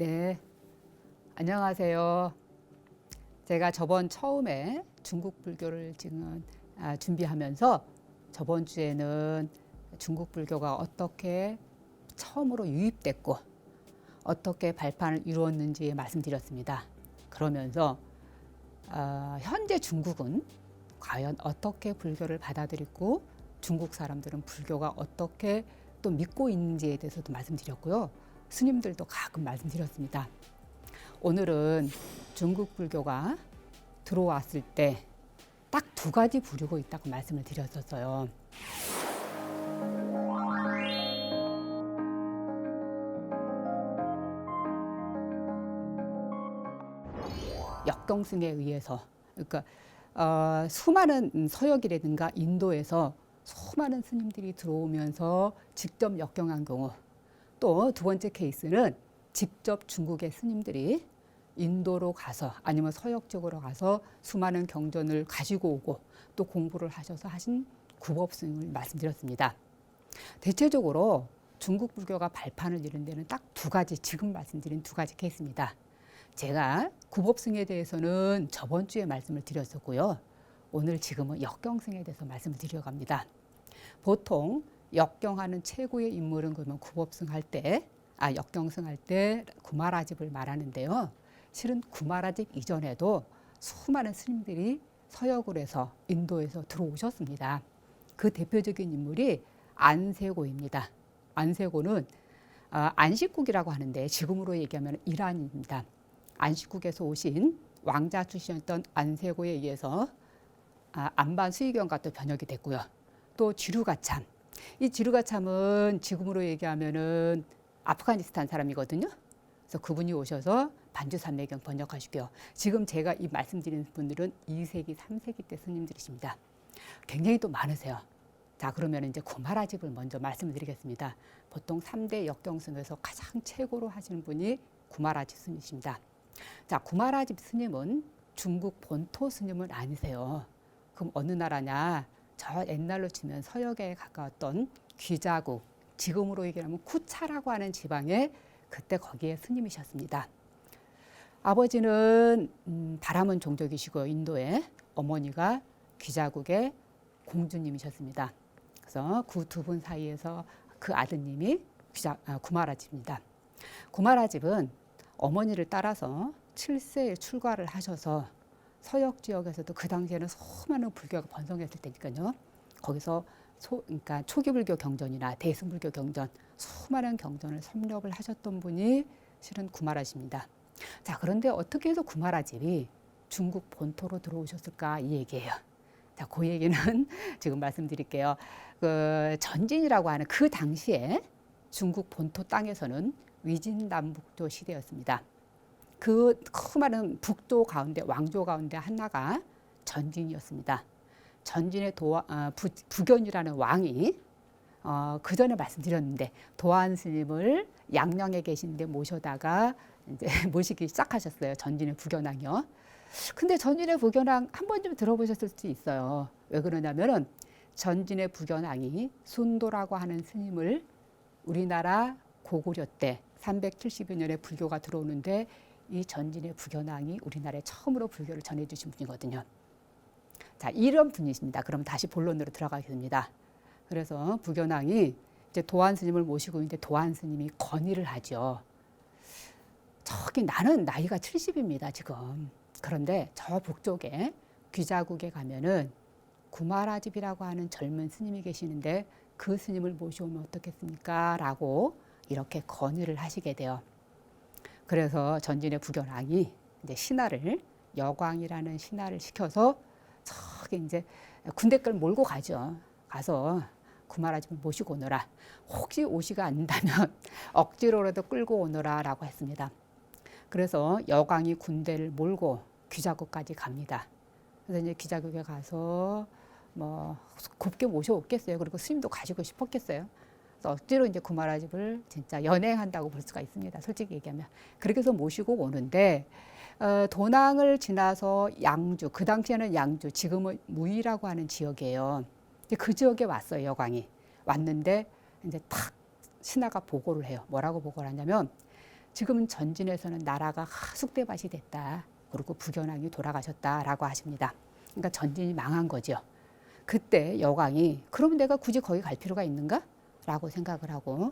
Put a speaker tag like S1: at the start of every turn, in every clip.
S1: 네, 안녕하세요. 제가 저번 처음에 중국 불교를 지금 준비하면서 저번 주에는 중국 불교가 어떻게 처음으로 유입됐고 어떻게 발판을 이루었는지 말씀드렸습니다. 그러면서 현재 중국은 과연 어떻게 불교를 받아들이고 중국 사람들은 불교가 어떻게 또 믿고 있는지에 대해서도 말씀드렸고요. 스님들도 가끔 말씀드렸습니다. 오늘은 중국 불교가 들어왔을 때 딱 두 가지 부류가 있다고 말씀을 드렸었어요. 역경승에 의해서, 그러니까 수많은 서역이라든가 인도에서 수많은 스님들이 들어오면서 직접 역경한 경우, 또 두 번째 케이스는 직접 중국의 스님들이 인도로 가서 아니면 서역 쪽으로 가서 수많은 경전을 가지고 오고 또 공부를 하셔서 하신 구법승을 말씀드렸습니다. 대체적으로 중국 불교가 발판을 이룬 데는 딱 두 가지, 지금 말씀드린 두 가지 케이스입니다. 제가 구법승에 대해서는 저번 주에 말씀을 드렸었고요. 오늘 지금은 역경승에 대해서 말씀을 드리려고 합니다. 보통 역경하는 최고의 인물은 그러면 구법승 할 때, 역경승 할 때 구마라집을 말하는데요. 실은 구마라집 이전에도 수많은 스님들이 서역을 해서 인도에서 들어오셨습니다. 그 대표적인 인물이 안세고입니다. 안세고는 안식국이라고 하는데 지금으로 얘기하면 이란입니다. 안식국에서 오신 왕자 출신이었던 안세고에 의해서 안반 수의경과 또 번역이 됐고요. 또 지루가참. 이 지루가참은 지금으로 얘기하면은 아프가니스탄 사람이거든요. 그래서 그분이 오셔서 반주산매경 번역하시고요. 지금 제가 이 말씀드리는 분들은 2세기, 3세기 때 스님들이십니다. 굉장히 또 많으세요. 자, 그러면 이제 구마라집을 먼저 말씀을 드리겠습니다. 보통 3대 역경승에서 가장 최고로 하시는 분이 구마라집 스님이십니다. 자, 구마라집 스님은 중국 본토 스님은 아니세요. 그럼 어느 나라냐? 저 옛날로 치면 서역에 가까웠던 귀자국, 지금으로 얘기하면 쿠차라고 하는 지방에 그때 거기에 스님이셨습니다. 아버지는 바라문 종족이시고 인도에, 어머니가 귀자국의 공주님이셨습니다. 그래서 그 두 분 사이에서 그 아드님이 구마라집입니다. 구마라집은 어머니를 따라서 7세에 출가를 하셔서 서역 지역에서도 그 당시에는 수많은 불교가 번성했을 테니까요. 거기서 그러니까 초기 불교 경전이나 대승불교 경전, 수많은 경전을 섭렵을 하셨던 분이 실은 구마라집입니다. 자, 그런데 어떻게 해서 구마라집이 중국 본토로 들어오셨을까 이 얘기예요. 자, 그 얘기는 지금 말씀드릴게요. 그 전진이라고 하는 그 당시에 중국 본토 땅에서는 위진남북조 시대였습니다. 그 수많은 북조 가운데 왕조 가운데 하나가 전진이었습니다. 전진의 부견이라는 왕이 그 전에 말씀드렸는데 도안 스님을 양령에 계신데 모셔다가 이제 모시기 시작하셨어요. 전진의 부견왕이요. 근데 전진의 부견왕 한 번쯤 들어보셨을 수 있어요. 왜 그러냐면은 전진의 부견왕이 순도라고 하는 스님을 우리나라 고구려 때 370여 년에 불교가 들어오는데 이 전진의 부견왕이 우리나라에 처음으로 불교를 전해주신 분이거든요. 자, 이런 분이십니다. 그럼 다시 본론으로 들어가겠습니다. 그래서 부견왕이 이제 도안 스님을 모시고 있는데 도안 스님이 건의를 하죠. 저기 나는 나이가 70입니다, 지금. 그런데 저 북쪽에 귀자국에 가면은 구마라집이라고 하는 젊은 스님이 계시는데 그 스님을 모셔오면 어떻겠습니까? 라고 이렇게 건의를 하시게 돼요. 그래서 전진의 부견왕이 이제 신하를 여광이라는 신하를 시켜서 저기 이제 군대를 몰고 가죠. 가서 구마라집을 모시고 오너라. 혹시 오시가 않는다면 억지로라도 끌고 오너라라고 했습니다. 그래서 여광이 군대를 몰고 귀자국까지 갑니다. 그래서 이제 귀자국에 가서 뭐 곱게 모셔오겠어요. 그리고 스님도 가지고 싶었겠어요. 그래서 억지로 이제 구마라집을 진짜 연행한다고 볼 수가 있습니다. 솔직히 얘기하면. 그렇게 해서 모시고 오는데 도낭을 지나서 양주, 그 당시에는 양주, 지금은 무이라고 하는 지역이에요. 그 지역에 왔어요, 여광이. 왔는데 이제 탁 신하가 보고를 해요. 뭐라고 보고를 하냐면 지금은 전진에서는 나라가 쑥대밭이 됐다. 그리고 부견왕이 돌아가셨다라고 하십니다. 그러니까 전진이 망한 거죠. 그때 여광이 그럼 내가 굳이 거기 갈 필요가 있는가? 라고 생각을 하고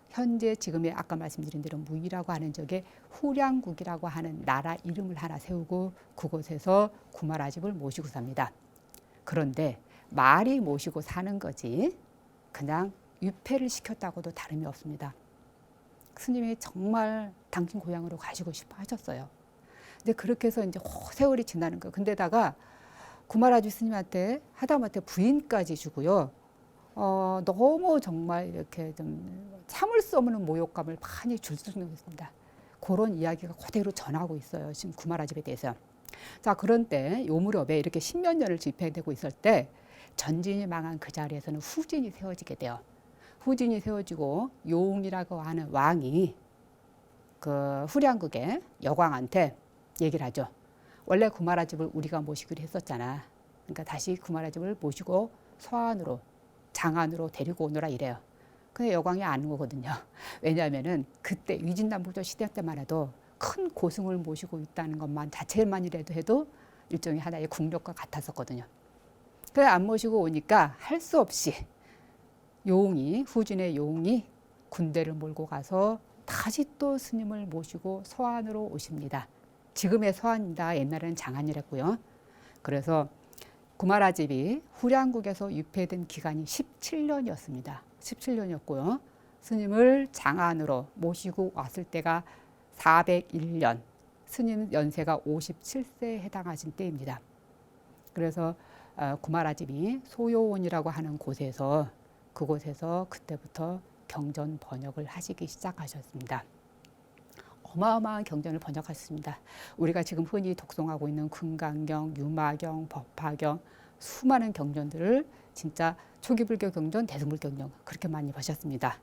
S1: 현재 지금의 아까 말씀드린 대로 무이라고 하는 적에 후량국이라고 하는 나라 이름을 하나 세우고 그곳에서 구마라집을 모시고 삽니다. 그런데 말이 모시고 사는 거지 그냥 유폐를 시켰다고도 다름이 없습니다. 스님이 정말 당신 고향으로 가시고 싶어 하셨어요. 근데 그렇게 해서 이제 세월이 지나는 거예요. 근데다가 구마라주 스님한테 하다못해 부인까지 주고요. 너무 정말 이렇게 좀 참을 수 없는 모욕감을 많이 줄 수는 있습니다. 그런 이야기가 그대로 전하고 있어요. 지금 구마라집에 대해서. 자, 그런 때 요 무렵에 이렇게 십몇 년을 집행되고 있을 때 전진이 망한 그 자리에서는 후진이 세워지게 돼요. 후진이 세워지고 요웅이라고 하는 왕이 그 후량국의 여광한테 얘기를 하죠. 원래 구마라집을 우리가 모시기로 했었잖아. 그러니까 다시 구마라집을 모시고 서안으로 장안으로 데리고 오너라 이래요. 근데 여광이 아는 거거든요. 왜냐하면은 그때 위진남북조 시대 때만 해도 큰 고승을 모시고 있다는 것만 자체만이라도 해도 일종의 하나의 국력과 같았었거든요. 그래 안 모시고 오니까 할 수 없이 요웅이 후진의 요웅이 군대를 몰고 가서 다시 또 스님을 모시고 서안으로 오십니다. 지금의 서안입니다. 옛날에는 장안이랬고요. 그래서 구마라집이 후량국에서 유폐된 기간이 17년이었습니다. 17년이었고요. 스님을 장안으로 모시고 왔을 때가 401년, 스님 연세가 57세에 해당하신 때입니다. 그래서 구마라집이 소요원이라고 하는 곳에서 그곳에서 그때부터 경전 번역을 하시기 시작하셨습니다. 어마어마한 경전을 번역하셨습니다. 우리가 지금 흔히 독송하고 있는 금강경, 유마경, 법화경 수많은 경전들을 진짜 초기불교 경전, 대승불교 경전 그렇게 많이 보셨습니다.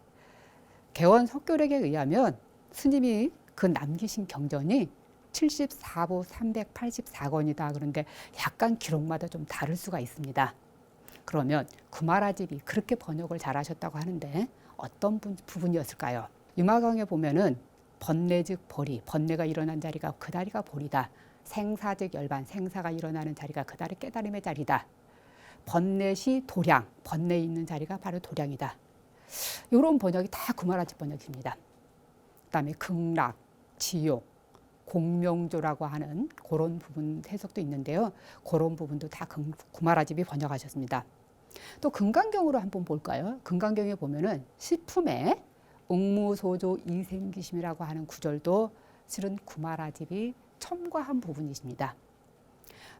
S1: 개원 석교력에 의하면 스님이 그 남기신 경전이 74부 384권이다. 그런데 약간 기록마다 좀 다를 수가 있습니다. 그러면 구마라집이 그렇게 번역을 잘하셨다고 하는데 어떤 부분이었을까요? 유마경에 보면은 번뇌 즉 보리, 번뇌가 일어난 자리가 그 다리가 보리다. 생사 즉 열반, 생사가 일어나는 자리가 그 다리 깨달음의 자리다. 번뇌시 도량, 번뇌에 있는 자리가 바로 도량이다. 이런 번역이 다 구마라집 번역입니다. 그다음에 극락, 지옥, 공명조라고 하는 그런 부분 해석도 있는데요. 그런 부분도 다 구마라집이 번역하셨습니다. 또 금강경으로 한번 볼까요? 금강경에 보면은 시품에 옥무소조 이생기심이라고 하는 구절도 실은 구마라집이 첨가한 부분이십니다.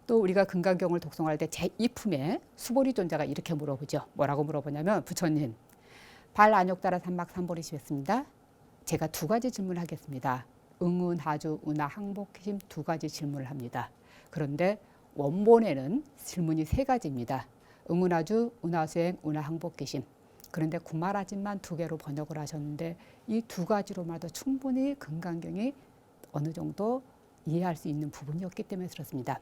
S1: 또 우리가 금강경을 독송할 때 제2품에 수보리 존자가 이렇게 물어보죠. 뭐라고 물어보냐면 부처님 발안욕따라 삼막삼보리시겠습니다. 제가 두 가지 질문을 하겠습니다. 응운하주, 운하, 항복심 두 가지 질문을 합니다. 그런데 원본에는 질문이 세 가지입니다. 응운하주, 운하수행, 운하, 항복기심. 그런데 구마라집만 두 개로 번역을 하셨는데 이 두 가지로마도 충분히 금강경이 어느 정도 이해할 수 있는 부분이었기 때문에 그렇습니다.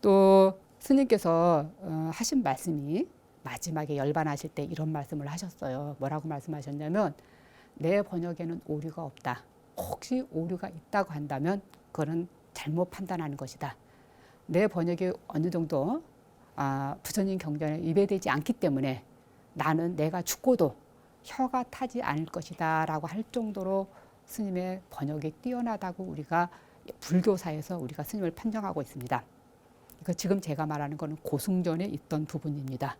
S1: 또 스님께서 하신 말씀이 마지막에 열반하실 때 이런 말씀을 하셨어요. 뭐라고 말씀하셨냐면 내 번역에는 오류가 없다. 혹시 오류가 있다고 한다면 그거는 잘못 판단하는 것이다. 내 번역이 어느 정도 부처님 경전에 위배되지 않기 때문에 나는 내가 죽고도 혀가 타지 않을 것이다 라고 할 정도로 스님의 번역이 뛰어나다고 우리가 불교사에서 우리가 스님을 판정하고 있습니다. 지금 제가 말하는 것은 고승전에 있던 부분입니다.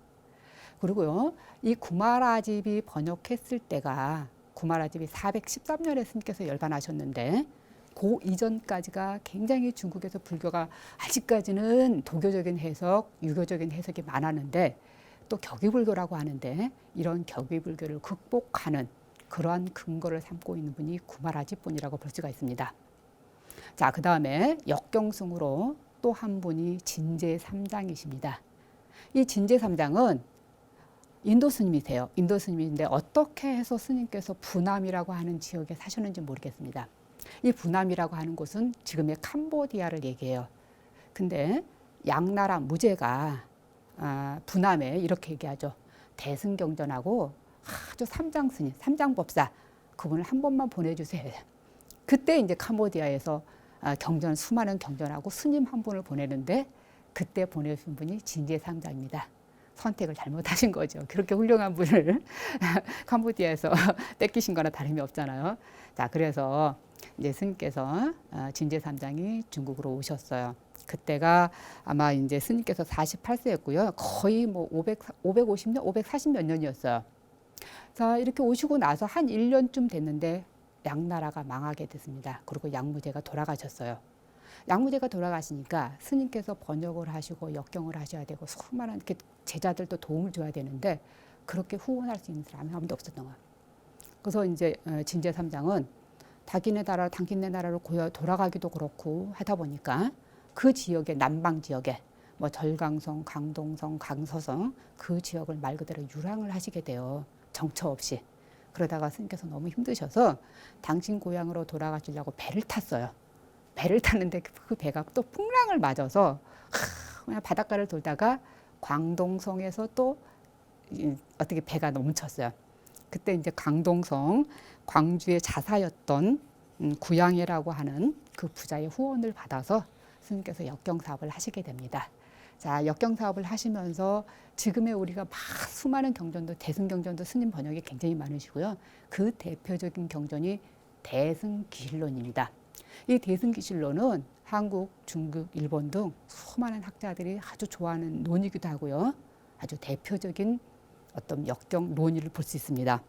S1: 그리고요, 이 구마라집이 번역했을 때가 구마라집이 413년에 스님께서 열반하셨는데 그 이전까지가 굉장히 중국에서 불교가 아직까지는 도교적인 해석, 유교적인 해석이 많았는데 또 격의불교라고 하는데 이런 격의불교를 극복하는 그러한 근거를 삼고 있는 분이 구마라집 분이라고 볼 수가 있습니다. 자, 그 다음에 역경승으로 또 한 분이 진제삼장이십니다. 이 진제삼장은 인도 스님이세요. 인도 스님인데 어떻게 해서 스님께서 부남이라고 하는 지역에 사셨는지 모르겠습니다. 이 부남이라고 하는 곳은 지금의 캄보디아를 얘기해요. 근데 양나라 무제가 부남에 이렇게 얘기하죠. 대승경전하고 아주 삼장스님, 삼장법사 그분을 한 번만 보내주세요. 그때 이제 캄보디아에서 수많은 경전하고 스님 한 분을 보내는데 그때 보내신 분이 진제상장입니다. 선택을 잘못하신 거죠. 그렇게 훌륭한 분을 캄보디아에서 뺏기신 거나 다름이 없잖아요. 자, 그래서 이제 스님께서 진제삼장이 중국으로 오셨어요. 그때가 아마 이제 스님께서 48세였고요. 거의 뭐 550년, 540 몇 년이었어요. 자, 이렇게 오시고 나서 한 1년쯤 됐는데 양나라가 망하게 됐습니다. 그리고 양무제가 돌아가셨어요. 양무제가 돌아가시니까 스님께서 번역을 하시고 역경을 하셔야 되고 수많은 제자들도 도움을 줘야 되는데 그렇게 후원할 수 있는 사람이 아무도 없었던 거예요. 그래서 이제 진제삼장은 당신네 나라로 돌아가기도 그렇고 하다 보니까 그 지역의 남방 지역에 뭐 절강성, 강동성, 강서성 그 지역을 말 그대로 유랑을 하시게 돼요. 정처 없이. 그러다가 스님께서 너무 힘드셔서 당신 고향으로 돌아가시려고 배를 탔어요. 배를 탔는데 그 배가 또 풍랑을 맞아서 그냥 바닷가를 돌다가 광동성에서 또 어떻게 배가 넘쳤어요. 그때 이제 광동성, 광주의 자사였던 구양회라고 하는 그 부자의 후원을 받아서 스님께서 역경 사업을 하시게 됩니다. 자, 역경 사업을 하시면서 지금의 우리가 막 수많은 경전도 대승경전도 스님 번역이 굉장히 많으시고요. 그 대표적인 경전이 대승기실론입니다. 이 대승기실론은 한국, 중국, 일본 등 수많은 학자들이 아주 좋아하는 논이기도 하고요. 아주 대표적인 어떤 역경 논의를 볼 수 있습니다.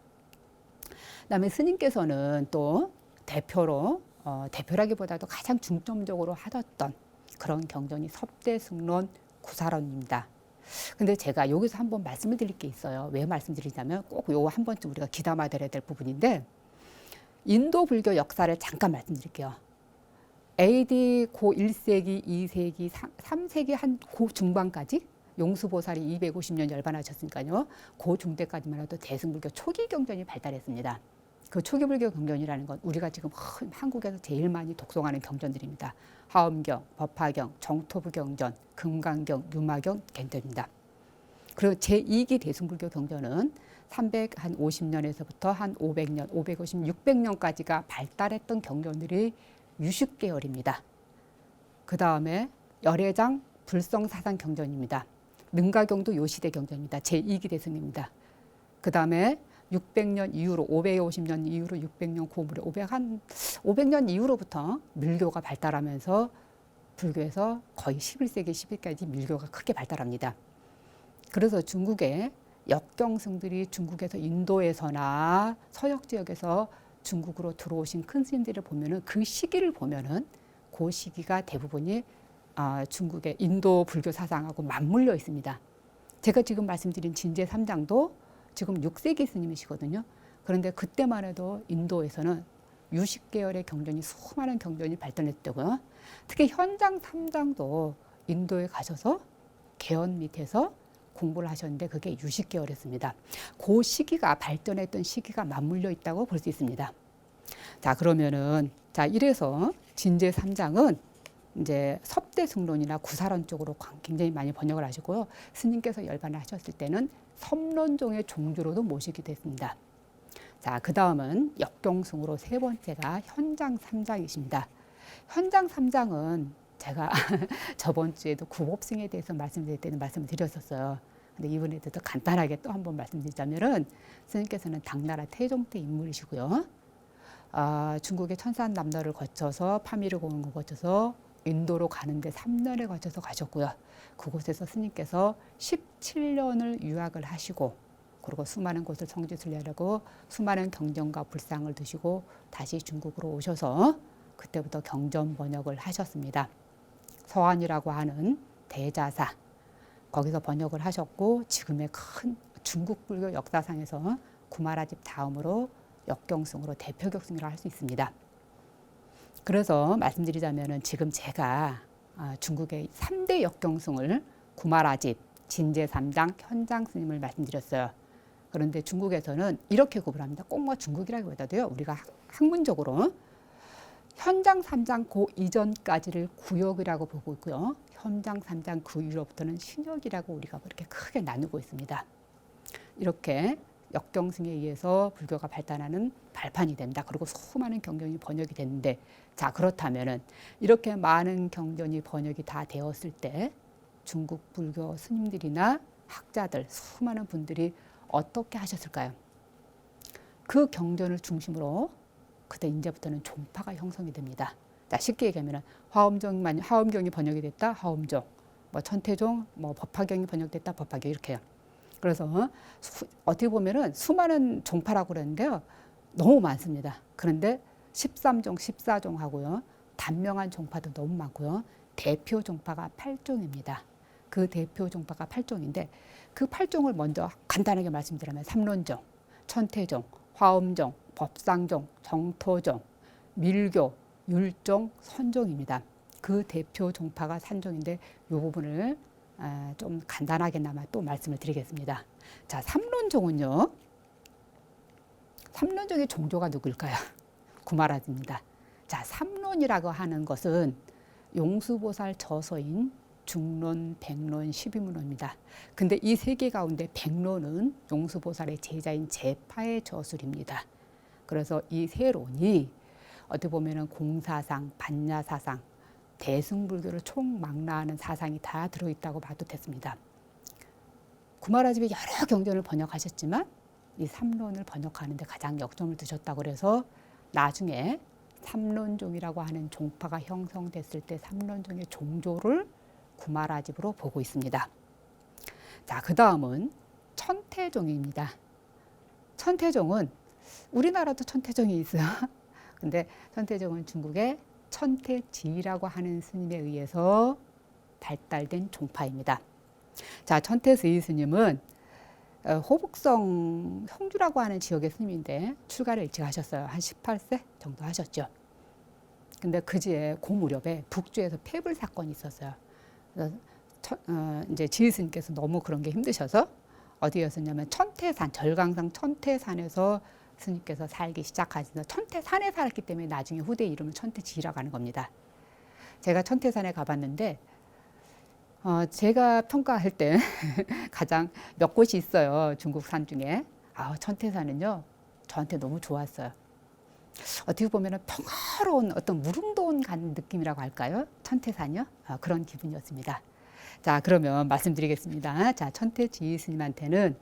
S1: 그다음에 스님께서는 또 대표라기보다도 가장 중점적으로 하셨던 그런 경전이 섭대승론 구사론입니다. 근데 제가 여기서 한번 말씀을 드릴 게 있어요. 왜 말씀드리냐면 꼭 요거 한 번쯤 우리가 귀담아 드려야 될 부분인데 인도 불교 역사를 잠깐 말씀드릴게요. AD 고 1세기, 2세기, 3세기 한 고 중반까지 용수보살이 250년 열반하셨으니까요. 고 중대까지만 해도 대승불교 초기 경전이 발달했습니다. 그 초기 불교 경전이라는 건 우리가 지금 한국에서 제일 많이 독송하는 경전들입니다. 하엄경, 법화경, 정토부 경전, 금강경, 유마경 경전입니다. 그리고 제2기 대승불교 경전은 350년에서부터 한 500년, 550, 600년까지가 발달했던 경전들이 유식계열입니다. 그 다음에 열애장 불성사상 경전입니다. 능가경도 요시대 경전입니다. 제2기 대승입니다. 그 다음에 600년 이후로 550년 이후로 600년 고무래 500년 이후로부터 밀교가 발달하면서 불교에서 거의 11세기 10일까지 밀교가 크게 발달합니다. 그래서 중국의 역경승들이 중국에서 인도에서나 서역 지역에서 중국으로 들어오신 큰 스님들을 보면은 그 시기를 보면은 그 시기가 대부분이 중국의 인도 불교 사상하고 맞물려 있습니다. 제가 지금 말씀드린 진제 3장도 지금 6세기 스님이시거든요. 그런데 그때만 해도 인도에서는 유식 계열의 경전이 수많은 경전이 발달했다고요. 특히 현장 3장도 인도에 가셔서 개헌 밑에서 공부를 하셨는데 그게 유식 계열이었습니다. 그 시기가 발전했던 시기가 맞물려 있다고 볼 수 있습니다. 자, 그러면은 이래서 진제 3장은 이제 섭대승론이나 구사론 쪽으로 굉장히 많이 번역을 하시고요. 스님께서 열반을 하셨을 때는 섭론종의 종주로도 모시기도 했습니다. 자, 그 다음은 역경승으로 세 번째가 현장 3장이십니다. 현장 3장은 제가 저번 주에도 구법승에 대해서 말씀드릴 때는 말씀을 드렸었어요. 근데 이번에도 더 간단하게 또 한번 말씀드리자면은 스님께서는 당나라 태종 때 인물이시고요. 중국의 천산남도를 거쳐서 파미르공을 거쳐서 인도로 가는데 3년에 걸쳐서 가셨고요. 그곳에서 스님께서 17년을 유학을 하시고 그리고 수많은 곳을 성지순례하고 수많은 경전과 불상을 드시고 다시 중국으로 오셔서 그때부터 경전 번역을 하셨습니다. 서한이라고 하는 대자사 거기서 번역을 하셨고 지금의 큰 중국 불교 역사상에서 구마라집 다음으로 역경승으로 대표격승이라고 할 수 있습니다. 그래서 말씀드리자면은 지금 제가 중국의 3대 역경승을 구마라집, 진제 3장, 현장 스님을 말씀드렸어요. 그런데 중국에서는 이렇게 구분합니다. 꼭 뭐 중국이라기보다도요. 우리가 학문적으로 현장 3장 그 이전까지를 구역이라고 보고 있고요. 현장 3장 그 이후로부터는 신역이라고 우리가 그렇게 크게 나누고 있습니다. 이렇게 역경승에 의해서 불교가 발달하는 발판이 된다. 그리고 수많은 경전이 번역이 됐는데, 자, 그렇다면은 이렇게 많은 경전이 번역이 다 되었을 때 중국 불교 스님들이나 학자들, 수많은 분들이 어떻게 하셨을까요? 그 경전을 중심으로 그때 이제부터는 종파가 형성이 됩니다. 자, 쉽게 얘기하면 화엄경이 번역이 됐다, 화엄종, 뭐 천태종, 뭐 법화경이 번역됐다, 법화경 이렇게요. 그래서 어떻게 보면은 수많은 종파라고 그러는데요, 너무 많습니다. 그런데 13종, 14종 하고요, 단명한 종파도 너무 많고요, 대표 종파가 8종입니다. 그 대표 종파가 8종인데 그 8종을 먼저 간단하게 말씀드리면 삼론종, 천태종, 화엄종, 법상종, 정토종, 밀교, 율종, 선종입니다. 그 대표 종파가 산종인데 이 부분을 좀 간단하게나마 또 말씀을 드리겠습니다. 자, 삼론종은요. 삼론종의 종조가 누굴까요? 구마라지입니다. 자, 삼론이라고 하는 것은 용수보살 저서인 중론, 백론, 십이문호입니다. 근데 이 세 개 가운데 백론은 용수보살의 제자인 제파의 저술입니다. 그래서 이 세 론이 어떻게 보면은 공사상, 반야사상, 대승불교를 총망라하는 사상이 다 들어있다고 봐도 됐습니다. 구마라집이 여러 경전을 번역하셨지만 이 삼론을 번역하는 데 가장 역점을 두셨다고 그래서 나중에 삼론종이라고 하는 종파가 형성됐을 때 삼론종의 종조를 구마라집으로 보고 있습니다. 자, 그 다음은 천태종입니다. 천태종은 우리나라도 천태종이 있어요. 근데 천태종은 중국의 천태지라고 하는 스님에 의해서 발달된 종파입니다. 자, 천태지 스님은 호북성 형주라고 하는 지역의 스님인데 출가를 일찍 하셨어요. 한 18세 정도 하셨죠. 근데 그즈에 그 무렵에 북주에서 폐불 사건이 있었어요. 그래서 이제 지혜 스님께서 너무 그런 게 힘드셔서 어디였었냐면 천태산, 절강상 천태산에서 스님께서 살기 시작하셔서 천태산에 살았기 때문에 나중에 후대 이름을 천태지라고 하는 겁니다. 제가 천태산에 가봤는데 제가 평가할 때 가장 몇 곳이 있어요. 중국 산 중에. 천태산은요. 저한테 너무 좋았어요. 어떻게 보면 평화로운 어떤 무릉도원 가는 느낌이라고 할까요? 천태산이요. 그런 기분이었습니다. 자, 그러면 말씀드리겠습니다. 자, 천태지 스님한테는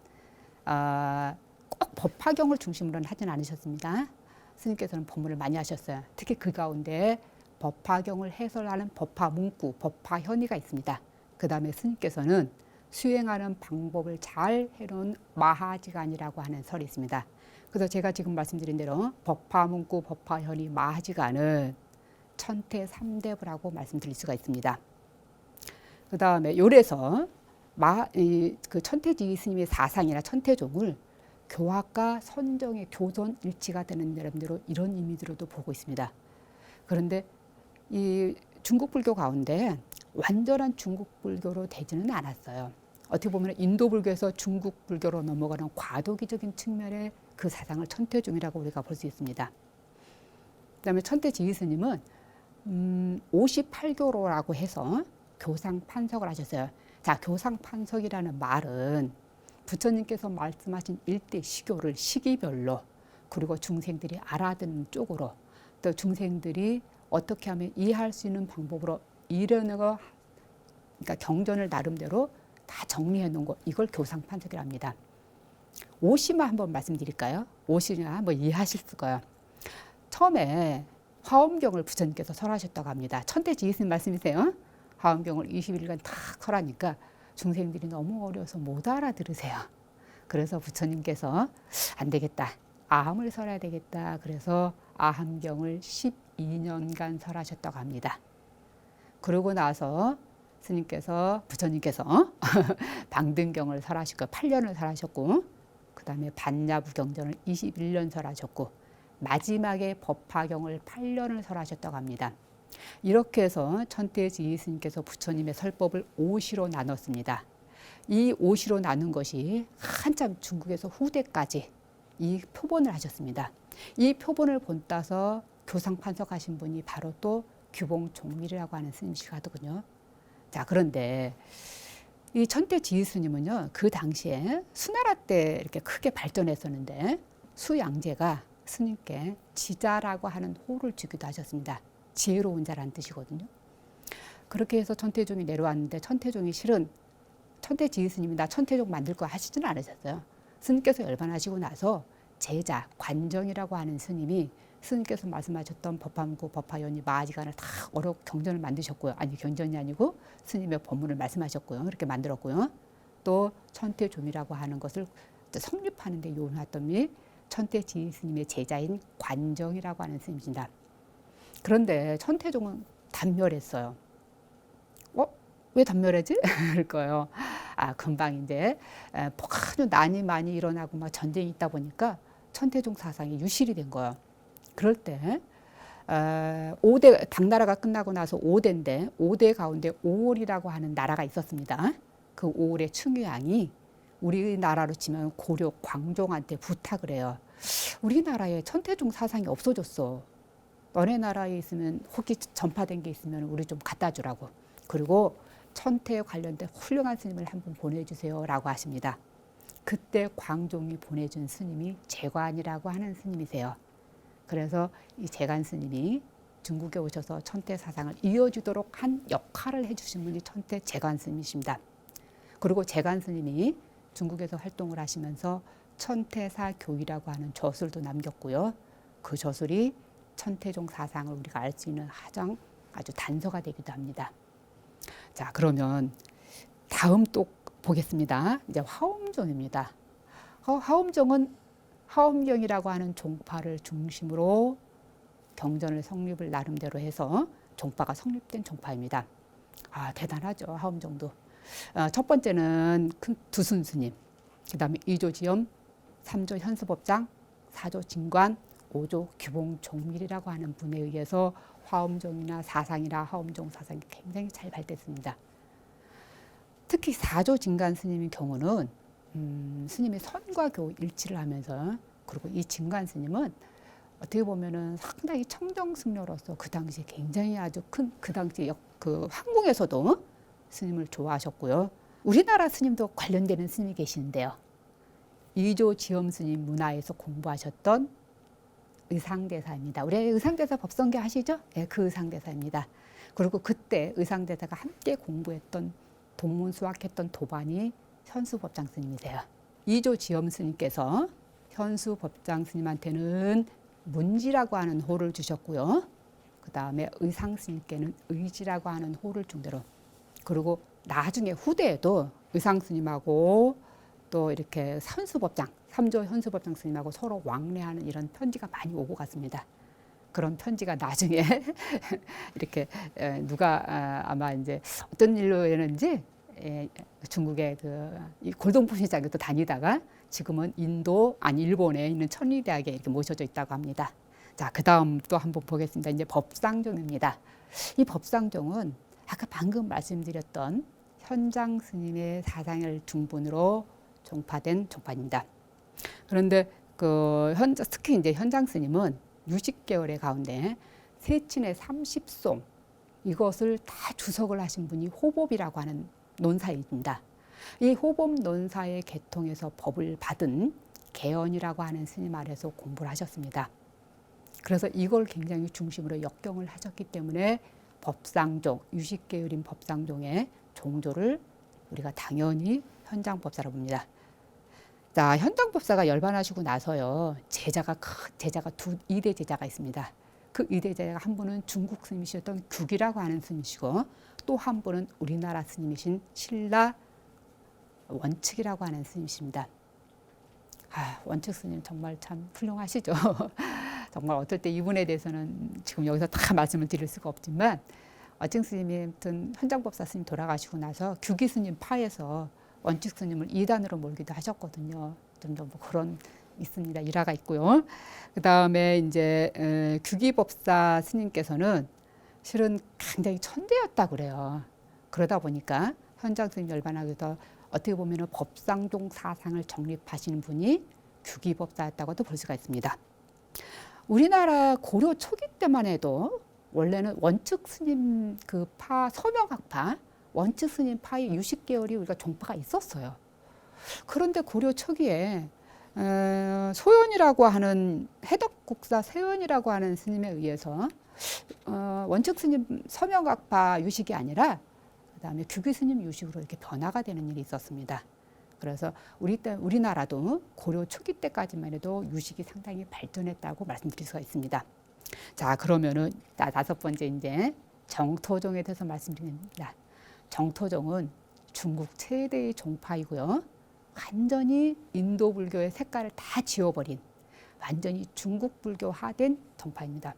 S1: 꼭 법화경을 중심으로는 하진 않으셨습니다. 스님께서는 법문을 많이 하셨어요. 특히 그 가운데 법화경을 해설하는 법화문구, 법화현의가 있습니다. 그 다음에 스님께서는 수행하는 방법을 잘 해놓은 마하지간이라고 하는 설이 있습니다. 그래서 제가 지금 말씀드린 대로 법화문구, 법화현의, 마하지간은 천태 3대부라고 말씀드릴 수가 있습니다. 그 다음에 요래서 그 천태지 스님의 사상이나 천태종을 교학과 선정의 교전 일치가 되는 나름대로 이런 의미들로도 보고 있습니다. 그런데 이 중국 불교 가운데 완전한 중국 불교로 되지는 않았어요. 어떻게 보면 인도 불교에서 중국 불교로 넘어가는 과도기적인 측면의 그 사상을 천태종이라고 우리가 볼 수 있습니다. 그다음에 천태지 스님은 58교로라고 해서 교상 판석을 하셨어요. 자, 교상 판석이라는 말은 부처님께서 말씀하신 일대 시교를 시기별로 그리고 중생들이 알아듣는 쪽으로 또 중생들이 어떻게 하면 이해할 수 있는 방법으로 이런 거, 그러니까 경전을 나름대로 다 정리해 놓은 거, 이걸 교상 판석이라 합니다. 오시마 한번 말씀드릴까요? 오시마 한번 이해하실 거예요. 처음에 화엄경을 부처님께서 설하셨다고 합니다. 천태지 스님 말씀이세요. 화엄경을 20일간 탁 설하니까 중생들이 너무 어려워서 못 알아들으세요. 그래서 부처님께서 안 되겠다. 아함을 설해야 되겠다. 그래서 아함경을 12년간 설하셨다고 합니다. 그러고 나서 부처님께서 방등경을 설하시고 8년을 설하셨고 그 다음에 반야부경전을 21년 설하셨고 마지막에 법화경을 8년을 설하셨다고 합니다. 이렇게 해서 천태지 스님께서 부처님의 설법을 5시로 나눴습니다. 이 5시로 나눈 것이 한참 중국에서 후대까지 이 표본을 하셨습니다. 이 표본을 본따서 교상 판석하신 분이 바로 또 규봉종밀이라고 하는 스님이시거든요. 자, 그런데 이 천태지휘 스님은요, 그 당시에 수나라 때 이렇게 크게 발전했었는데 수양제가 스님께 지자라고 하는 호를 주기도 하셨습니다. 지혜로운 자라는 뜻이거든요. 그렇게 해서 천태종이 내려왔는데 천태종이 실은 천태지휘 스님이 나 천태종 만들 거 하시지는 않으셨어요. 스님께서 열반하시고 나서 제자 관정이라고 하는 스님이 스님께서 말씀하셨던 법화문고, 법화연이, 마아지간을 다 어려 경전을 만드셨고요. 아니 경전이 아니고 스님의 법문을 말씀하셨고요. 이렇게 만들었고요. 또 천태종이라고 하는 것을 성립하는 데 요원했던 분이 천태지휘 스님의 제자인 관정이라고 하는 스님입니다. 그런데 천태종은 단멸했어요. 왜 단멸하지? 그럴 거예요. 금방 이제 아주 난이 많이 일어나고 막 전쟁이 있다 보니까 천태종 사상이 유실이 된 거예요. 그럴 때 5대 당나라가 끝나고 나서 5대인데 5대 가운데 오월이라고 하는 나라가 있었습니다. 그 오월의 충유왕이 우리나라로 치면 고려 광종한테 부탁을 해요. 우리나라에 천태종 사상이 없어졌어. 너네 나라에 있으면 혹시 전파된 게 있으면 우리 좀 갖다 주라고. 그리고 천태에 관련된 훌륭한 스님을 한 분 보내주세요 라고 하십니다. 그때 광종이 보내준 스님이 재관이라고 하는 스님이세요. 그래서 이 재관 스님이 중국에 오셔서 천태 사상을 이어주도록 한 역할을 해주신 분이 천태 재관 스님이십니다. 그리고 재관 스님이 중국에서 활동을 하시면서 천태사 교이라고 하는 저술도 남겼고요. 그 저술이 천태종 사상을 우리가 알 수 있는 아주 단서가 되기도 합니다. 자, 그러면 다음 또 보겠습니다. 이제 화엄종입니다. 화엄종은 화엄경이라고 하는 종파를 중심으로 경전을 성립을 나름대로 해서 종파가 성립된 종파입니다. 대단하죠. 화엄종도. 첫 번째는 두순 스님, 그 다음에 2조 지엄, 3조 현수법장, 4조 진관, 5조 규봉종밀이라고 하는 분에 의해서 화엄종이나 사상이나 화엄종 사상이 굉장히 잘 발달했습니다. 특히 4조 진관 스님의 경우는 스님의 선과 교우 일치를 하면서, 그리고 이 진관 스님은 어떻게 보면은 상당히 청정승려로서 그 당시 굉장히 아주 큰, 그 당시 그 황궁에서도 스님을 좋아하셨고요. 우리나라 스님도 관련되는 스님이 계시는데요. 2조 지엄 스님 문화에서 공부하셨던 의상대사입니다. 우리 의상대사 법성계 하시죠? 네, 그 의상대사입니다. 그리고 그때 의상대사가 함께 공부했던 동문 수학했던 도반이 현수법장 스님이세요. 2조 지엄 스님께서 현수법장 스님한테는 문지라고 하는 호를 주셨고요. 그 다음에 의상 스님께는 의지라고 하는 호를 준 대로, 그리고 나중에 후대에도 의상 스님하고 또 이렇게 현수법장, 3조 현수법장 스님하고 서로 왕래하는 이런 편지가 많이 오고 갔습니다. 그런 편지가 나중에 이렇게 누가 아마 이제 어떤 일로 했는지 중국의 이 골동품 시장에 또 다니다가 지금은 일본에 있는 천리대학에 이렇게 모셔져 있다고 합니다. 자, 그 다음 또 한번 보겠습니다. 이제 법상종입니다. 이 법상종은 아까 방금 말씀드렸던 현장 스님의 사상을 중분으로 종파된 종파입니다. 그런데 특히 이제 현장 스님은 60개월의 가운데 세친의 30송 이것을 다 주석을 하신 분이 호법이라고 하는 논사입니다. 이 호법 논사의 계통에서 법을 받은 개연이라고 하는 스님 아래서 공부를 하셨습니다. 그래서 이걸 굉장히 중심으로 역경을 하셨기 때문에 법상종, 60계율인 법상종의 종조를 우리가 당연히 현장법사라고 봅니다. 자, 현장법사가 열반하시고 나서요, 제자가 2대 제자가 있습니다. 그 2대 제자가 한 분은 중국 스님이셨던 규기라고 하는 스님이시고, 또 한 분은 우리나라 스님이신 신라 원측이라고 하는 스님이십니다. 원측 스님 정말 참 훌륭하시죠. 정말 어떨 때 이분에 대해서는 지금 여기서 다 말씀을 드릴 수가 없지만, 원측 스님이 아무튼 현장법사 스님 돌아가시고 나서 규기 스님 파에서 원측 스님을 2단으로 몰기도 하셨거든요. 좀 뭐 그런 있습니다. 일화가 있고요. 그 다음에 이제 규기법사 스님께서는 실은 굉장히 천재였다 그래요. 그러다 보니까 현장 스님 열반하기도 어떻게 보면 법상종 사상을 정립하시는 분이 규기법사였다고도 볼 수가 있습니다. 우리나라 고려 초기 때만 해도 원래는 원측 스님 그 파 서명학파, 원측 스님 파의 유식 계열이 우리가 종파가 있었어요. 그런데 고려 초기에 소연이라고 하는 해덕국사 세연이라고 하는 스님에 의해서 원측 스님 서명각파 유식이 아니라 그다음에 규기 스님 유식으로 이렇게 변화가 되는 일이 있었습니다. 그래서 우리나라도 고려 초기 때까지만 해도 유식이 상당히 발전했다고 말씀드릴 수가 있습니다. 자, 그러면은 다섯 번째 이제 정토종에 대해서 말씀드립니다. 정토종은 중국 최대의 종파이고요. 완전히 인도 불교의 색깔을 다 지워버린 완전히 중국 불교화된 정파입니다.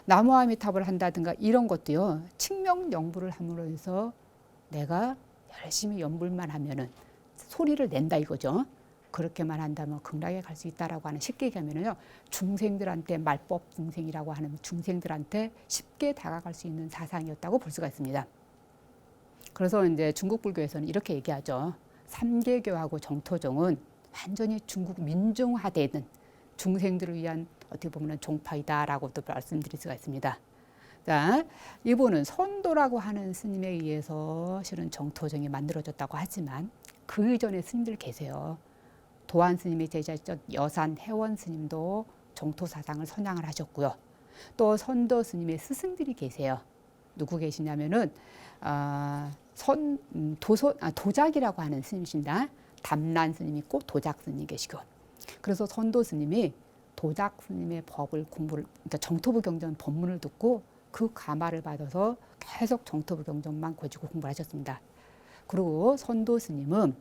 S1: 나무아미탑을 한다든가 이런 것도요. 칭명연불을 함으로 해서 내가 열심히 연불만 하면은 소리를 낸다 이거죠. 그렇게만 한다면 극락에 갈 수 있다라고 하는 쉽게 얘기하면요. 중생들한테 말법 중생이라고 하는 중생들한테 쉽게 다가갈 수 있는 사상이었다고 볼 수가 있습니다. 그래서 이제 중국 불교에서는 이렇게 얘기하죠. 삼계교하고 정토종은 완전히 중국 민중화되는 중생들을 위한 어떻게 보면 종파이다라고 또 말씀드릴 수가 있습니다. 자, 이분은 선도라고 하는 스님에 의해서 실은 정토종이 만들어졌다고 하지만 그 이전에 스님들 계세요. 도안 스님의 제자였던 여산 해원 스님도 정토 사상을 선양을 하셨고요. 또 선도 스님의 스승들이 계세요. 누구 계시냐면은 도작이라고 하는 스님이신다. 담란 스님 있고 도작 스님이 계시고. 그래서 선도 스님이 도작 스님의 법을 그러니까 정토부 경전 법문을 듣고 그 가마를 받아서 계속 정토부 경전만 가지고 공부를 하셨습니다. 그리고 선도 스님은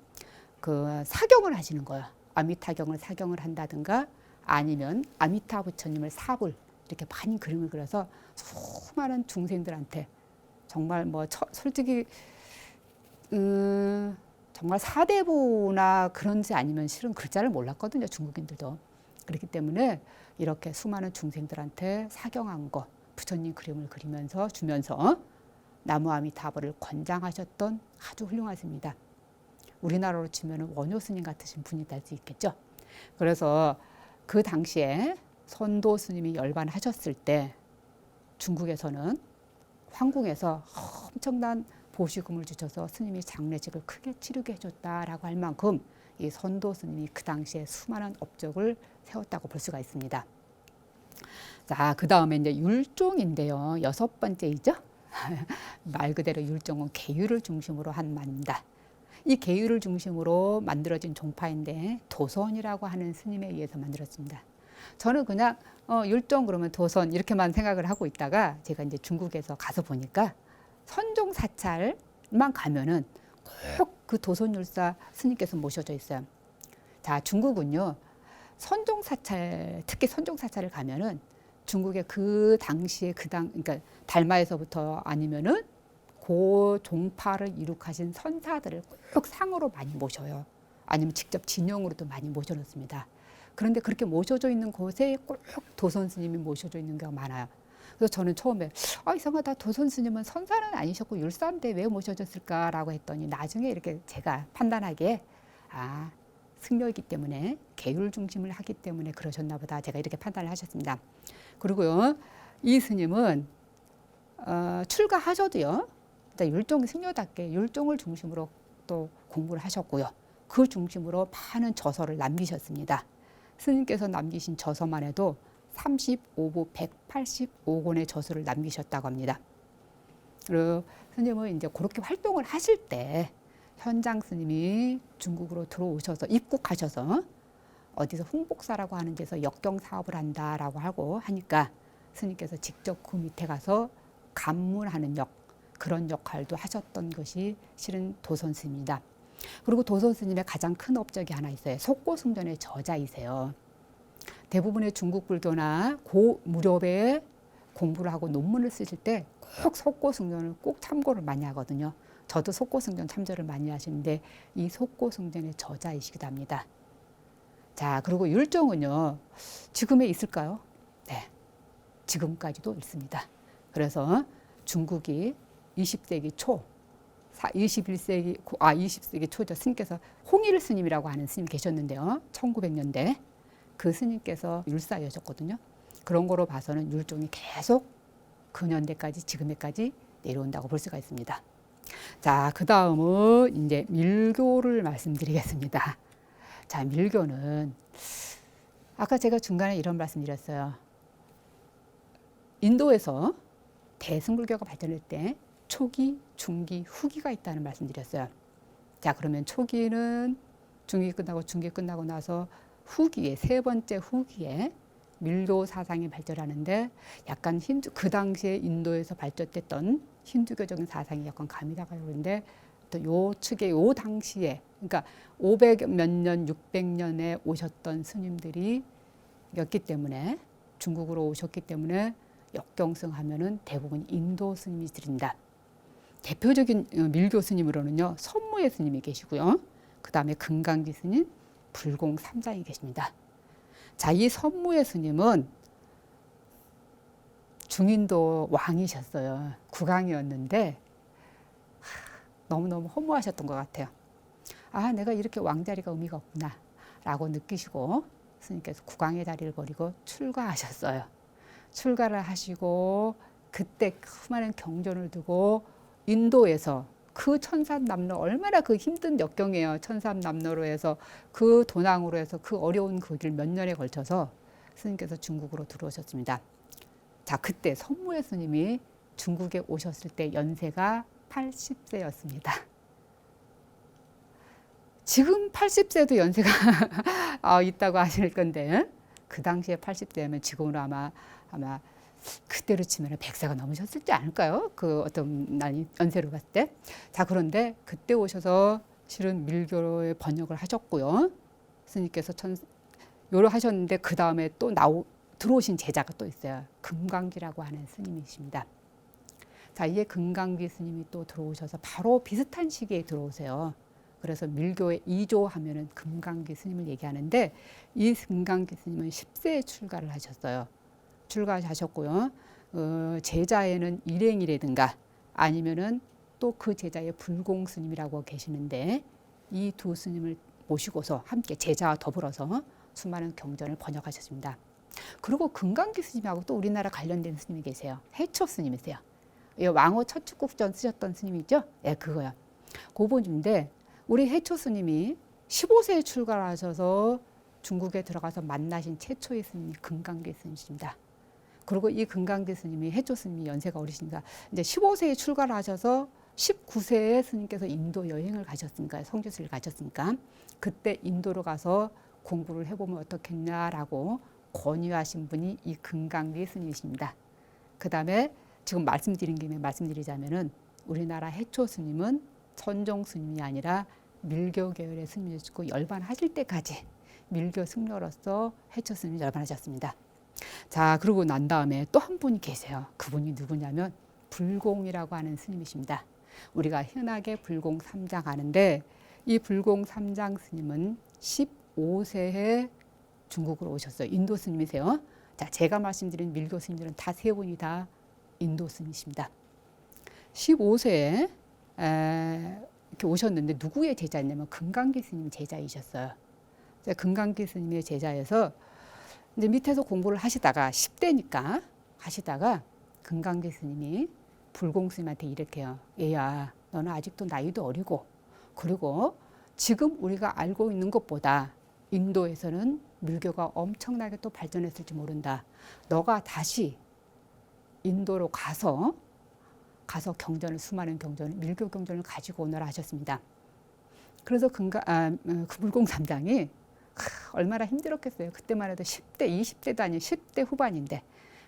S1: 그 사경을 하시는 거예요. 아미타경을 사경을 한다든가 아니면 아미타 부처님을 삽을 이렇게 많이 그림을 그려서 수많은 중생들한테 정말 뭐 솔직히 정말 사대부나 그런지 아니면 실은 글자를 몰랐거든요. 중국인들도. 그렇기 때문에 이렇게 수많은 중생들한테 사경한 거 부처님 그림을 그리면서 주면서 나무아미타불을 권장하셨던 아주 훌륭하십니다. 우리나라로 치면 원효 스님 같으신 분이 될 수 있겠죠. 그래서 그 당시에 선도 스님이 열반하셨을 때 중국에서는 황궁에서 엄청난 보시금을 주셔서 스님이 장례식을 크게 치르게 해줬다라고 할 만큼 이 선도 스님이 그 당시에 수많은 업적을 세웠다고 볼 수가 있습니다. 자, 그 다음에 이제 율종인데요. 여섯 번째이죠. 말 그대로 율종은 계율을 중심으로 한 말입니다. 이 계율을 중심으로 만들어진 종파인데 도선이라고 하는 스님에 의해서 만들었습니다. 저는 그냥 율종 그러면 도선 이렇게만 생각을 하고 있다가 제가 이제 중국에서 가서 보니까 선종사찰만 가면은 꼭 그 도선율사 스님께서 모셔져 있어요. 자, 중국은요 선종사찰 특히 선종사찰을 가면은 중국의 그 당시에 그러니까 달마에서부터 아니면은 고 종파를 이룩하신 선사들을 꼭 상으로 많이 모셔요. 아니면 직접 진용으로도 많이 모셔놓습니다. 그런데 그렇게 모셔져 있는 곳에 꼭 도선 스님이 모셔져 있는 경우가 많아요. 그래서 저는 처음에 이상하다. 도선 스님은 선사는 아니셨고 율사인데 왜 모셔졌을까라고 했더니 나중에 이렇게 제가 판단하기에 승려이기 때문에 계율 중심을 하기 때문에 그러셨나 보다. 제가 이렇게 판단을 하셨습니다. 그리고요. 이 스님은 출가하셔도요. 율종 승려답게 율종을 중심으로 또 공부를 하셨고요. 그 중심으로 많은 저서를 남기셨습니다. 스님께서 남기신 저서만 해도 35부 185권의 저서를 남기셨다고 합니다. 그리고 스님은 이제 그렇게 활동을 하실 때 현장 스님이 중국으로 들어오셔서 입국하셔서 어디서 홍복사라고 하는 데서 역경 사업을 한다라고 하고 하니까 스님께서 직접 그 밑에 가서 감문하는 그런 역할도 하셨던 것이 실은 도선 스님입니다. 그리고 도선 스님의 가장 큰 업적이 하나 있어요. 속고승전의 저자이세요. 대부분의 중국 불교나 고 무렵에 공부를 하고 논문을 쓰실 때 꼭 속고승전을 꼭 참고를 많이 하거든요. 저도 속고승전 참조를 많이 하시는데 이 속고승전의 저자이시기도 합니다. 자, 그리고 율종은요. 지금에 있을까요? 네, 지금까지도 있습니다. 그래서 중국이 20세기 초, 20세기 초죠. 스님께서 홍일 스님이라고 하는 스님 계셨는데요. 1900년대 그 스님께서 율사여셨거든요. 그런 거로 봐서는 율종이 계속 그 년대까지 지금에까지 내려온다고 볼 수가 있습니다. 자, 그 다음은 이제 밀교를 말씀드리겠습니다. 자, 밀교는 아까 제가 중간에 이런 말씀드렸어요. 인도에서 대승불교가 발전할 때 초기, 중기, 후기가 있다는 말씀드렸어요. 자, 그러면 초기는 중기 끝나고 중기 끝나고 나서 후기에, 세 번째 후기에 밀교 사상이 발전하는데 약간 그 당시에 인도에서 발전됐던 힌두교적인 사상이 약간 가미돼가고 있는데 또 요 측에 요 당시에 그러니까 500 몇 년, 600년에 오셨던 스님들이 였기 때문에 중국으로 오셨기 때문에 역경성 하면은 대부분 인도 스님이 드린다. 대표적인 밀교 스님으로는요, 선무의 스님이 계시고요. 그 다음에 금강기 스님, 불공 삼장이 계십니다. 자, 이 선무의 스님은 중인도 왕이셨어요. 국왕이었는데 너무너무 허무하셨던 것 같아요. 아, 내가 이렇게 왕자리가 의미가 없구나 라고 느끼시고 스님께서 국왕의 자리를 버리고 출가하셨어요. 출가를 하시고 그때 수많은 경전을 두고 인도에서 그 천삼남로 얼마나 그 힘든 역경이에요. 천삼남로로 해서 그 도낭으로 해서 그 어려운 그 길 몇 년에 걸쳐서 스님께서 중국으로 들어오셨습니다. 자, 그때 선무의 스님이 중국에 오셨을 때 연세가 80세였습니다. 지금 80세도 연세가 있다고 하실 건데 그 당시에 80세면 지금으로 아마 그때로 치면 100세가 넘으셨을지 않을까요? 그 어떤 날 연세로 봤을 때. 자, 그런데 그때 오셔서 실은 밀교의 번역을 하셨고요. 스님께서 요로 하셨는데 그 다음에 또 들어오신 제자가 또 있어요. 금강기라고 하는 스님이십니다. 자, 이에 금강기 스님이 또 들어오셔서 바로 비슷한 시기에 들어오세요. 그래서 밀교의 2조 하면은 금강기 스님을 얘기하는데 이 금강기 스님은 10세에 출가를 하셨어요. 출가하셨고요. 제자에는 일행이라든가 아니면은 또 그 제자의 불공 스님이라고 계시는데 이 두 스님을 모시고서 함께 제자와 더불어서 수많은 경전을 번역하셨습니다. 그리고 금강기 스님하고 또 우리나라 관련된 스님이 계세요. 해초 스님이세요. 왕호 첫축국전 쓰셨던 스님이죠. 예, 그거요. 그분인데 우리 해초 스님이 15세에 출가를 하셔서 중국에 들어가서 만나신 최초의 스님이 금강기 스님이십니다. 그리고 이 금강기 스님이 해초 스님이 연세가 어리시니까 이제 15세에 출가를 하셔서 19세에 스님께서 인도 여행을 가셨으니까 성지순례를 가셨으니까 그때 인도로 가서 공부를 해보면 어떻겠냐라고 권유하신 분이 이 금강기 스님이십니다. 그 다음에 지금 말씀드린 김에 말씀드리자면은 우리나라 해초 스님은 선종 스님이 아니라 밀교 계열의 스님이셨고 열반하실 때까지 밀교 승려로서 해초 스님이 열반하셨습니다. 자, 그러고 난 다음에 또 한 분이 계세요. 그분이 누구냐면 불공이라고 하는 스님이십니다. 우리가 흔하게 불공 삼장 하는데 이 불공 삼장 스님은 15세에 중국으로 오셨어요. 인도 스님이세요. 자, 제가 말씀드린 밀교 스님들은 다 세 분이 다 인도 스님이십니다. 15세에 이렇게 오셨는데 누구의 제자였냐면 금강기 스님 제자이셨어요. 금강기 스님의 제자에서 이제 밑에서 공부를 하시다가 10대니까 하시다가 금강기 스님이 불공 스님한테 이렇게 해요. 얘야, 너는 아직도 나이도 어리고 그리고 지금 우리가 알고 있는 것보다 인도에서는 밀교가 엄청나게 또 발전했을지 모른다. 너가 다시 인도로 가서 경전을 수많은 경전을 밀교 경전을 가지고 오너라 하셨습니다. 그래서 그 불공삼장이 얼마나 힘들었겠어요. 그때만 해도 10대, 20대도 아닌 10대 후반인데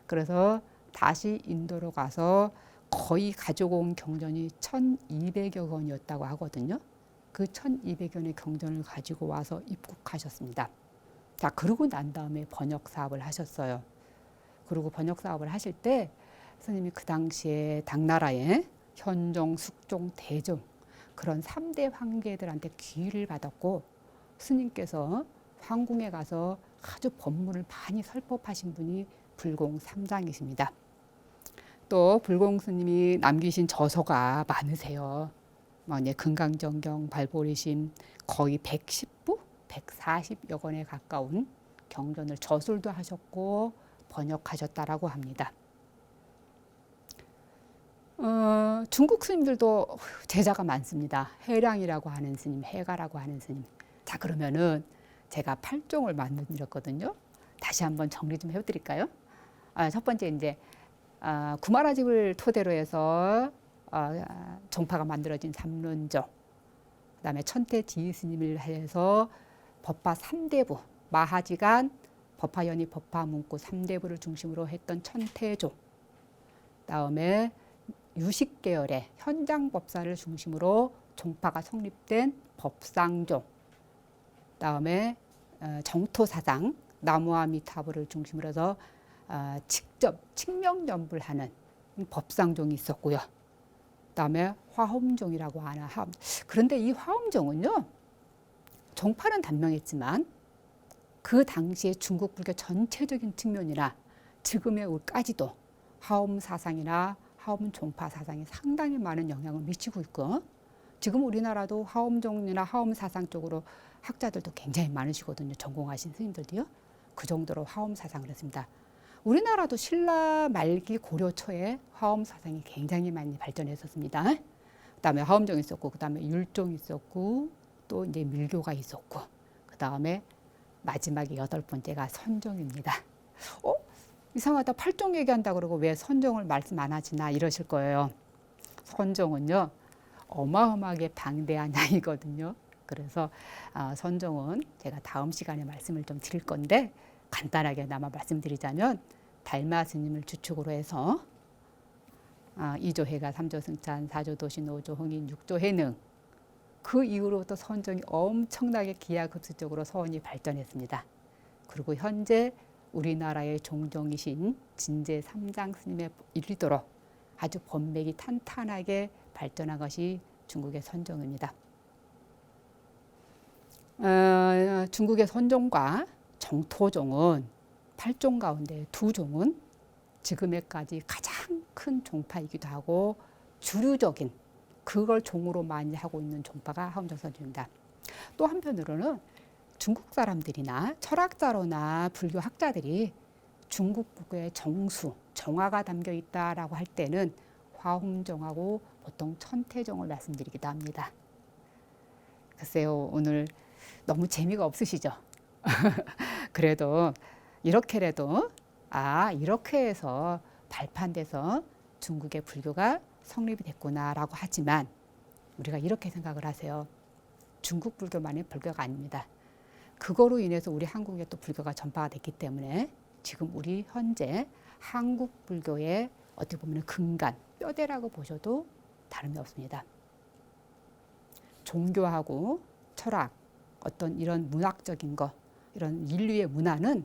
S1: 그래서 다시 인도로 가서 거의 가지고 온 경전이 1200여 권이었다고 하거든요. 그 1200권의 경전을 가지고 와서 입국하셨습니다. 자, 그러고 난 다음에 번역 사업을 하셨어요. 그리고 번역 사업을 하실 때 스님이 그 당시에 당나라의 현종, 숙종, 대종 그런 3대 황제들한테 귀의를 받았고 스님께서 황궁에 가서 아주 법문을 많이 설법하신 분이 불공 삼장이십니다. 또 불공 스님이 남기신 저서가 많으세요. 금강정경, 발보리심 거의 110부, 140여 권에 가까운 경전을 저술도 하셨고 번역하셨다라고 합니다. 중국 스님들도 제자가 많습니다. 해량이라고 하는 스님, 해가라고 하는 스님. 자, 그러면은 제가 8종을 만들었거든요. 다시 한번 정리 좀 해드릴까요? 첫 번째 이제 구마라집을 토대로 해서 종파가 만들어진 삼론조, 그다음에 천태 지휘 스님을 해서 법화 3대부, 마하지간, 법화연이, 법화문구 3대부를 중심으로 했던 천태조, 그다음에 유식계열의 현장법사를 중심으로 종파가 성립된 법상조, 그다음에 정토사상, 나무아미타불을 중심으로 해서 직접 칙명연불하는 법상종이 있었고요. 그다음에 화엄종이라고 하는 그런데 이 화엄종은요, 종파는 단명했지만 그 당시에 중국 불교 전체적인 측면이나 지금에까지도 화엄 사상이나 화엄 종파 사상이 상당히 많은 영향을 미치고 있고, 지금 우리나라도 화엄종이나 화엄 사상 쪽으로 학자들도 굉장히 많으시거든요. 전공하신 스님들도요. 그 정도로 화엄 사상을 했습니다. 우리나라도 신라 말기 고려 초에 화엄 사상이 굉장히 많이 발전했었습니다. 그다음에 화엄종이 있었고, 그다음에 율종이 있었고, 또 이제 밀교가 있었고, 그다음에 마지막에 8번째가 선종입니다. 이상하다. 8종 얘기한다 그러고 왜 선종을 말씀 안 하시나 이러실 거예요. 선종은요, 어마어마하게 방대한 양이거든요. 그래서 선종은 제가 다음 시간에 말씀을 좀 드릴 건데, 간단하게나마 말씀드리자면 달마 스님을 주축으로 해서 2조 해가, 3조 승찬, 4조 도신, 5조 홍인, 6조 해능, 그 이후로부터 선종이 엄청나게 기하급수적으로 서원이 발전했습니다. 그리고 현재 우리나라의 종종이신 진제 삼장 스님에 이르도록 아주 법맥이 탄탄하게 발전한 것이 중국의 선종입니다. 중국의 선종과 정토종은 8종 가운데 2종은 지금에까지 가장 큰 종파이기도 하고 주류적인 그걸 종으로 많이 하고 있는 종파가 화엄종선종입니다. 또 한편으로는 중국 사람들이나 철학자로나 불교 학자들이 중국 불교의 정수, 정화가 담겨 있다라고 할 때는 화엄종하고 보통 천태종을 말씀드리기도 합니다. 글쎄요, 오늘 너무 재미가 없으시죠? 그래도 이렇게라도 이렇게 해서 발판돼서 중국의 불교가 성립이 됐구나라고 하지만 우리가 이렇게 생각을 하세요. 중국 불교만의 불교가 아닙니다. 그거로 인해서 우리 한국에 또 불교가 전파가 됐기 때문에 지금 우리 현재 한국 불교의 어떻게 보면 근간, 뼈대라고 보셔도 다름이 없습니다. 종교하고 철학, 어떤 이런 문학적인 거, 이런 인류의 문화는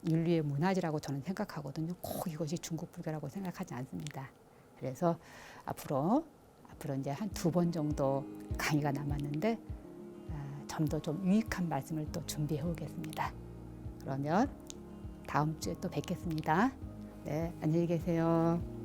S1: 인류의 문화지라고 저는 생각하거든요. 꼭 이것이 중국 불교라고 생각하지 않습니다. 그래서 앞으로 이제 한 2번 정도 강의가 남았는데 좀 더 좀 유익한 말씀을 또 준비해 오겠습니다. 그러면 다음 주에 또 뵙겠습니다. 네, 안녕히 계세요.